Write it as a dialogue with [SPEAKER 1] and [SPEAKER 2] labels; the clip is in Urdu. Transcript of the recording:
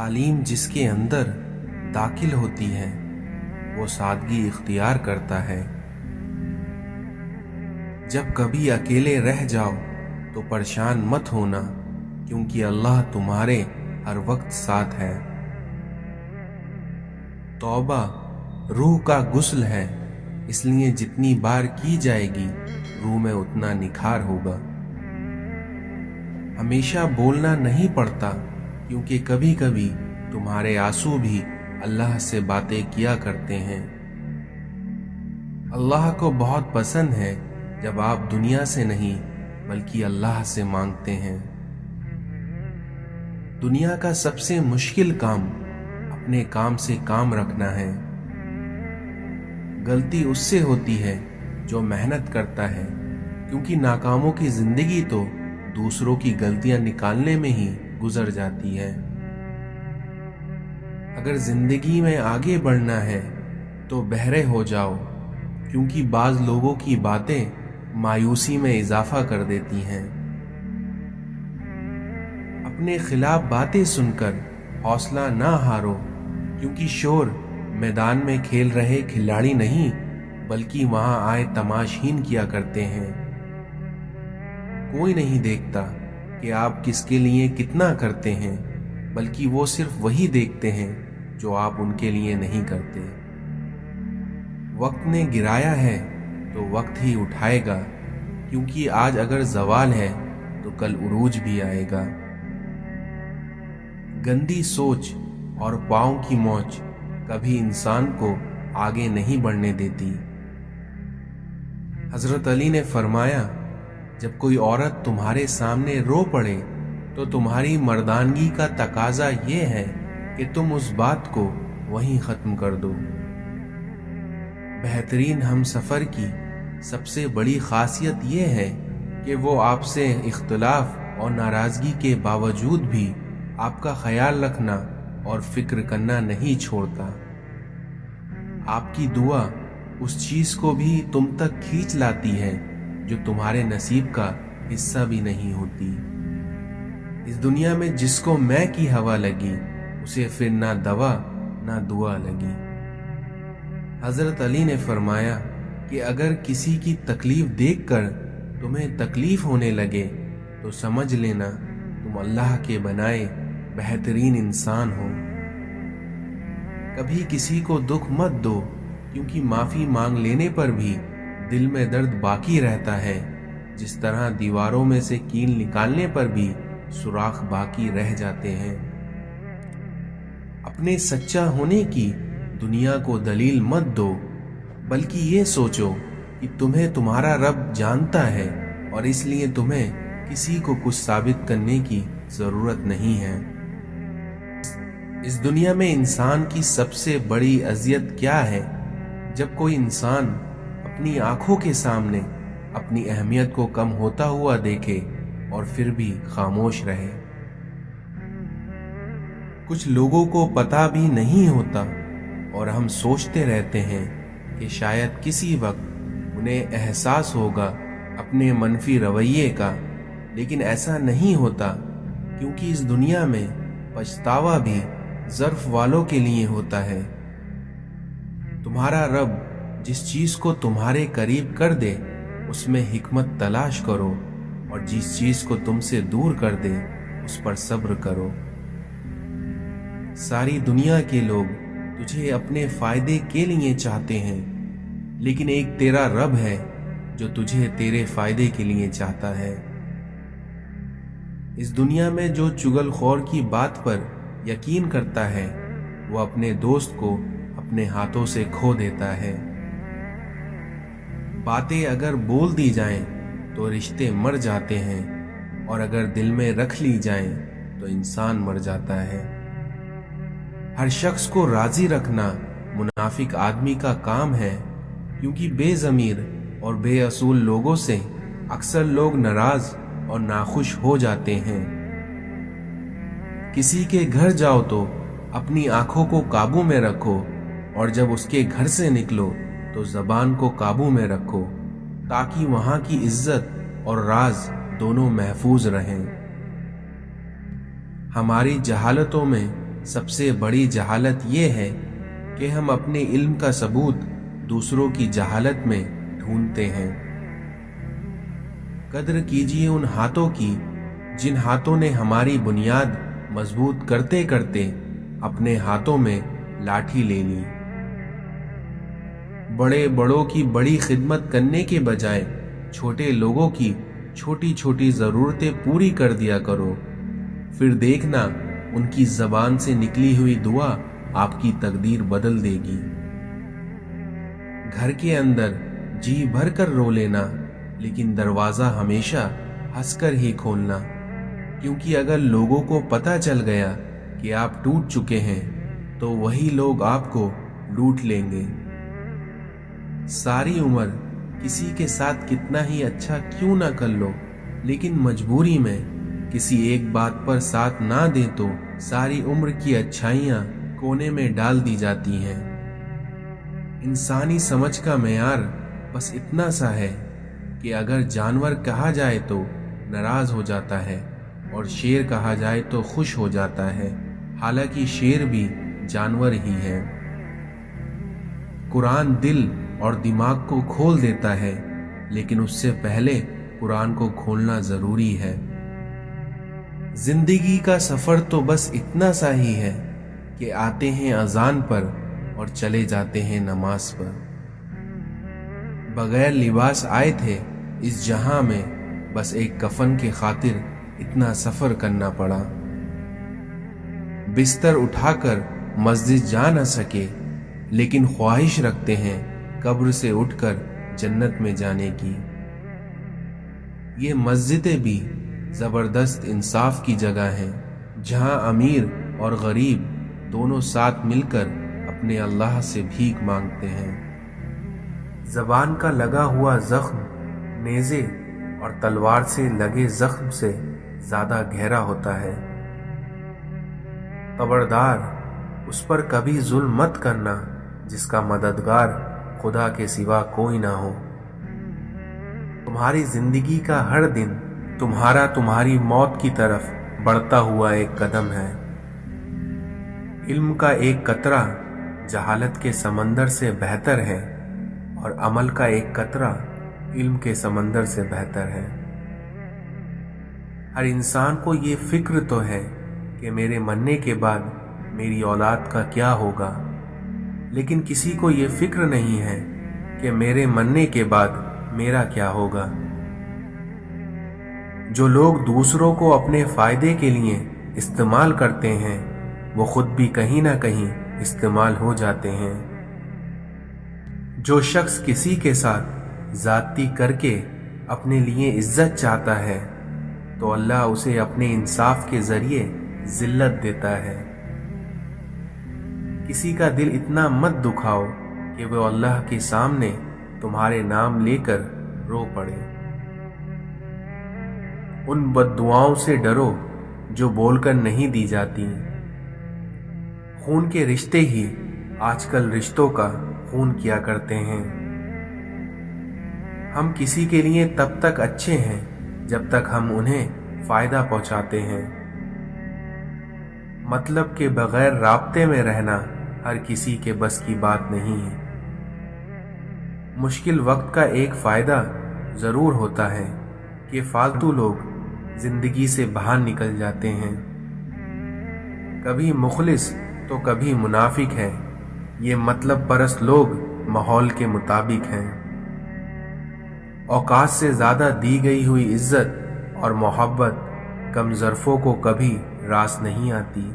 [SPEAKER 1] تعلیم جس کے اندر داخل ہوتی ہے وہ سادگی اختیار کرتا ہے۔ جب کبھی اکیلے رہ جاؤ تو پریشان مت ہونا، کیونکہ اللہ تمہارے ہر وقت ساتھ ہے۔ توبہ روح کا غسل ہے، اس لیے جتنی بار کی جائے گی روح میں اتنا نکھار ہوگا۔ ہمیشہ بولنا نہیں پڑتا، کیونکہ کبھی کبھی تمہارے آنسو بھی اللہ سے باتیں کیا کرتے ہیں۔ اللہ کو بہت پسند ہے جب آپ دنیا سے نہیں بلکہ اللہ سے مانگتے ہیں۔ دنیا کا سب سے مشکل کام اپنے کام سے کام رکھنا ہے۔ غلطی اس سے ہوتی ہے جو محنت کرتا ہے، کیونکہ ناکاموں کی زندگی تو دوسروں کی غلطیاں نکالنے میں ہی گزر جاتی ہے۔ اگر زندگی میں آگے بڑھنا ہے تو بہرے ہو جاؤ، کیونکہ بعض لوگوں کی باتیں مایوسی میں اضافہ کر دیتی ہیں۔ اپنے خلاف باتیں سن کر حوصلہ نہ ہارو، کیونکہ شور میدان میں کھیل رہے کھلاڑی نہیں بلکہ وہاں آئے تماشین کیا کرتے ہیں۔ کوئی نہیں دیکھتا کہ آپ کس کے لیے کتنا کرتے ہیں، بلکہ وہ صرف وہی دیکھتے ہیں جو آپ ان کے لیے نہیں کرتے۔ وقت نے گرایا ہے تو وقت ہی اٹھائے گا، کیونکہ آج اگر زوال ہے تو کل عروج بھی آئے گا۔ گندی سوچ اور پاؤں کی موچ کبھی انسان کو آگے نہیں بڑھنے دیتی۔ حضرت علی نے فرمایا، جب کوئی عورت تمہارے سامنے رو پڑے تو تمہاری مردانگی کا تقاضا یہ ہے کہ تم اس بات کو وہیں ختم کر دو۔ بہترین ہم سفر کی سب سے بڑی خاصیت یہ ہے کہ وہ آپ سے اختلاف اور ناراضگی کے باوجود بھی آپ کا خیال رکھنا اور فکر کرنا نہیں چھوڑتا۔ آپ کی دعا اس چیز کو بھی تم تک کھینچ لاتی ہے جو تمہارے نصیب کا حصہ بھی نہیں ہوتی۔ اس دنیا میں جس کو میں کی ہوا لگی اسے پھر نہ دوا نہ دعا لگی۔ حضرت علی نے فرمایا کہ اگر کسی کی تکلیف دیکھ کر تمہیں تکلیف ہونے لگے تو سمجھ لینا تم اللہ کے بنائے بہترین انسان ہو۔ کبھی کسی کو دکھ مت دو، کیونکہ معافی مانگ لینے پر بھی دل میں درد باقی رہتا ہے، جس طرح دیواروں میں سے کیل نکالنے پر بھی سوراخ باقی رہ جاتے ہیں۔ اپنے سچا ہونے کی دنیا کو دلیل مت دو، بلکہ یہ سوچو کہ تمہیں تمہارا رب جانتا ہے اور اس لیے تمہیں کسی کو کچھ ثابت کرنے کی ضرورت نہیں ہے۔ اس دنیا میں انسان کی سب سے بڑی اذیت کیا ہے؟ جب کوئی انسان اپنی آنکھوں کے سامنے اپنی اہمیت کو کم ہوتا ہوا دیکھے اور پھر بھی خاموش رہے۔ کچھ لوگوں کو پتہ بھی نہیں ہوتا اور ہم سوچتے رہتے ہیں کہ شاید کسی وقت انہیں احساس ہوگا اپنے منفی رویے کا، لیکن ایسا نہیں ہوتا، کیونکہ اس دنیا میں پچھتاوا بھی ظرف والوں کے لیے ہوتا ہے۔ تمہارا رب جس چیز کو تمہارے قریب کر دے اس میں حکمت تلاش کرو، اور جس چیز کو تم سے دور کر دے اس پر صبر کرو۔ ساری دنیا کے لوگ تجھے اپنے فائدے کے لیے چاہتے ہیں، لیکن ایک تیرا رب ہے جو تجھے تیرے فائدے کے لیے چاہتا ہے۔ اس دنیا میں جو چغل خور کی بات پر یقین کرتا ہے وہ اپنے دوست کو اپنے ہاتھوں سے کھو دیتا ہے۔ باتیں اگر بول دی جائیں تو رشتے مر جاتے ہیں، اور اگر دل میں رکھ لی جائیں تو انسان مر جاتا ہے۔ ہر شخص کو راضی رکھنا منافق آدمی کا کام ہے، کیونکہ بے ضمیر اور بے اصول لوگوں سے اکثر لوگ ناراض اور ناخوش ہو جاتے ہیں۔ کسی کے گھر جاؤ تو اپنی آنکھوں کو قابو میں رکھو، اور جب اس کے گھر سے نکلو تو زبان کو قابو میں رکھو، تاکہ وہاں کی عزت اور راز دونوں محفوظ رہیں۔ ہماری جہالتوں میں سب سے بڑی جہالت یہ ہے کہ ہم اپنے علم کا ثبوت دوسروں کی جہالت میں ڈھونڈتے ہیں۔ قدر کیجیے ان ہاتھوں کی جن ہاتھوں نے ہماری بنیاد مضبوط کرتے کرتے اپنے ہاتھوں میں لاٹھی لے لی۔ بڑے بڑوں کی بڑی خدمت کرنے کے بجائے چھوٹے لوگوں کی چھوٹی چھوٹی ضرورتیں پوری کر دیا کرو، پھر دیکھنا ان کی زبان سے نکلی ہوئی دعا آپ کی تقدیر بدل دے گی۔ گھر کے اندر جی بھر کر رو لینا، لیکن دروازہ ہمیشہ ہنس کر ہی کھولنا، کیونکہ اگر لوگوں کو پتہ چل گیا کہ آپ ٹوٹ چکے ہیں تو وہی لوگ آپ کو لوٹ لیں گے۔ ساری عمر کسی کے ساتھ کتنا ہی اچھا کیوں نہ کر لو، لیکن مجبوری میں کسی ایک بات پر ساتھ نہ دیں تو ساری عمر کی اچھائیاں کونے میں ڈال دی جاتی ہیں۔ انسانی سمجھ کا معیار بس اتنا سا ہے کہ اگر جانور کہا جائے تو ناراض ہو جاتا ہے اور شیر کہا جائے تو خوش ہو جاتا ہے، حالانکہ شیر بھی جانور ہی ہے۔ قرآن دل اور دماغ کو کھول دیتا ہے، لیکن اس سے پہلے قرآن کو کھولنا ضروری ہے۔ زندگی کا سفر تو بس اتنا سا ہی ہے کہ آتے ہیں اذان پر اور چلے جاتے ہیں نماز پر۔ بغیر لباس آئے تھے اس جہاں میں، بس ایک کفن کی خاطر اتنا سفر کرنا پڑا۔ بستر اٹھا کر مسجد جا نہ سکے، لیکن خواہش رکھتے ہیں قبر سے اٹھ کر جنت میں جانے کی۔ یہ مسجدیں بھی زبردست انصاف کی جگہ ہیں، جہاں امیر اور غریب دونوں ساتھ مل کر اپنے اللہ سے بھیک مانگتے ہیں۔ زبان کا لگا ہوا زخم نیزے اور تلوار سے لگے زخم سے زیادہ گہرا ہوتا ہے۔ خبردار، اس پر کبھی ظلم مت کرنا جس کا مددگار خدا کے سوا کوئی نہ ہو۔ تمہاری زندگی کا ہر دن تمہاری موت کی طرف بڑھتا ہوا ایک قدم ہے۔ علم کا ایک قطرہ جہالت کے سمندر سے بہتر ہے، اور عمل کا ایک قطرہ علم کے سمندر سے بہتر ہے۔ ہر انسان کو یہ فکر تو ہے کہ میرے مرنے کے بعد میری اولاد کا کیا ہوگا، لیکن کسی کو یہ فکر نہیں ہے کہ میرے مرنے کے بعد میرا کیا ہوگا۔ جو لوگ دوسروں کو اپنے فائدے کے لیے استعمال کرتے ہیں، وہ خود بھی کہیں نہ کہیں استعمال ہو جاتے ہیں۔ جو شخص کسی کے ساتھ زیادتی کر کے اپنے لیے عزت چاہتا ہے تو اللہ اسے اپنے انصاف کے ذریعے ذلت دیتا ہے۔ کسی کا دل اتنا مت دکھاؤ کہ وہ اللہ کے سامنے تمہارے نام لے کر رو پڑے۔ ان بد دعاؤں سے ڈرو جو بول کر نہیں دی جاتی۔ خون کے رشتے ہی آج کل رشتوں کا خون کیا کرتے ہیں۔ ہم کسی کے لیے تب تک اچھے ہیں جب تک ہم انہیں فائدہ پہنچاتے ہیں۔ مطلب کے بغیر رابطے میں رہنا ہر کسی کے بس کی بات نہیں ہے۔ مشکل وقت کا ایک فائدہ ضرور ہوتا ہے کہ فالتو لوگ زندگی سے باہر نکل جاتے ہیں۔ کبھی مخلص تو کبھی منافق ہے، یہ مطلب پرست لوگ ماحول کے مطابق ہیں۔ اوقات سے زیادہ دی گئی ہوئی عزت اور محبت کم ظرفوں کو کبھی راس نہیں آتی۔